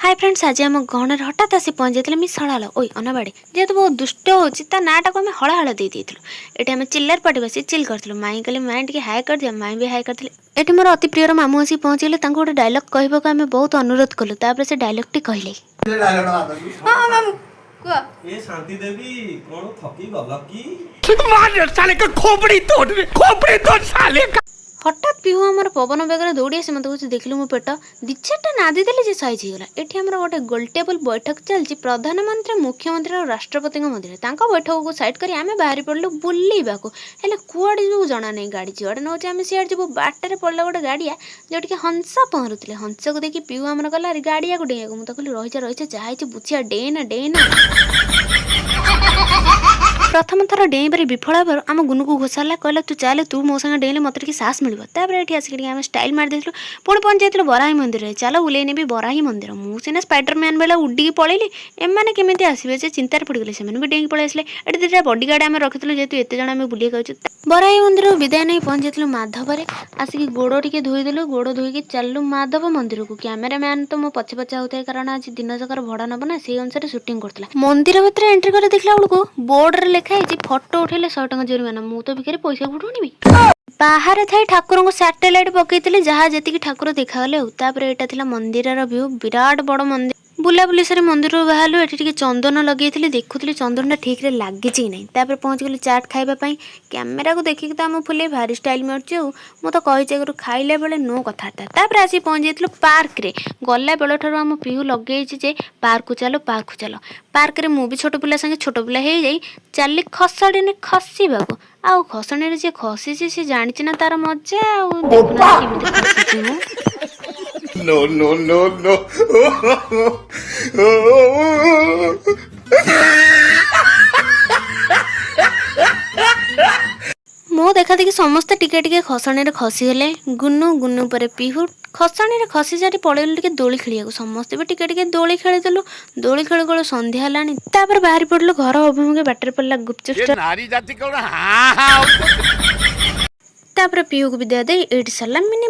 Hi friends, आज आम गहन हठात आसी पहुँच जाते मिसाल ओई अनाबाड़ी जेहेतु बहुत दुष्ट होता नाटा को आम हलाहल दे ये आम चिल्लार पार्टी बस चिल करूँ माई कहली माई टे हाई कर दिया माई भी हाई करते ये मोर अति प्रियर मामू आसी पहुँचले गोटे डायलॉग कहवाक आम बहुत अनुरोध कलु से डायलॉग टी कहले हठात पिहू आमर पवन बेगर दौड़ी आसे मत कह देखिलु मो पेट दिचारटा नादी देली सैज होगा ये गोटे गोल टेबल बैठक चलती प्रधानमंत्री मुख्यमंत्री और राष्ट्रपति मध्य बैठक को साइड कर आम बाहरी पड़लु बुलवा कूड़े जो जना नहीं गाड़ी जुआड़े नौ आम सीआड़े जब बाटर पड़ा गोटे गाड़िया जो कि हंसा पहरुले हंसा को देखिए पिहू आमर गला गाड़िया को डेगा मुझे कहली रही जहाँ बुझिया डेना डेना प्रथम थर डेइबार विफल हेबार आम गुनु को घोषाला कहला तू चले तू मो संगे डेले मत साहस मिल ये आसिक आम स्टाइल मार देलु पुणी पहुंच जाइल बराही मंदिर चलो बुले नेबी बराही मंदिर मुझे स्पाइडरमैन बेला उड्डी पलैली एमाने केमी आसवे से चिंतार पड़गले से डेंगी पलि आसे ये दुटा बडीगार्ड आम रखी जेहतु एत जन आम बुले गए बराही मंदिर विदाय नहीं पहुंच जाइल माधव आसिक गोड़ टे धोईदेलु गोड़ धोईकी चलू माधव मंदिर को कैमेरामैन तो मो पछे पछा होता है कारण आज दिन जकार भड़ा नब ना से अनुसार सुटिंग करता मंदिर भर एंट्री कर देखला बेलू बोर्ड लिखाई फटो उठेले 100 टंका जरिमाना मु तो भिखारी पैसा उठौनी बाहर थाई ठाकुर को सैटेलाइट पकईले जहाँ जी ठाकुर देखागले यहाँ मंदिर व्यू विराट बड़ मंदिर बुलाबुली सारे मंदिर बाहर ये चंदन लगे देखुली चंदन ठीक रे लगी ना पहुँच गली चाट खावाई कैमेरा को देखिक तो आम फुले भारी स्टाइल मार्ची मु तो कही खाइला बेले नो कथबार्ता आसी पहुँच जाइल पार्क रे गला बेल ठार आम पिहू लगे पार्क को चलो पार्क रे मु भी छोट पिला संगे छोट पिला हो जाई चली खसड़ी ने खसवा आउ खसणी जी खसी सी जानी ना तार मजा आखुना No, no, no, no. मो देखा देखी समस्ते टिके टिके खसणी खसीगले गुनु गुनु पर पिहू खसणी खसी सारी पड़ेलु टे दोली खेल समस्ते भी टिके टिके दोली खेलीदेलु दोली खेल गलु संध्या हेलानी बाहरी पड़लु घर अभिमुखे बाटर पड़ला गुपचुप पिहू को विदाय दे ये सरला मिनी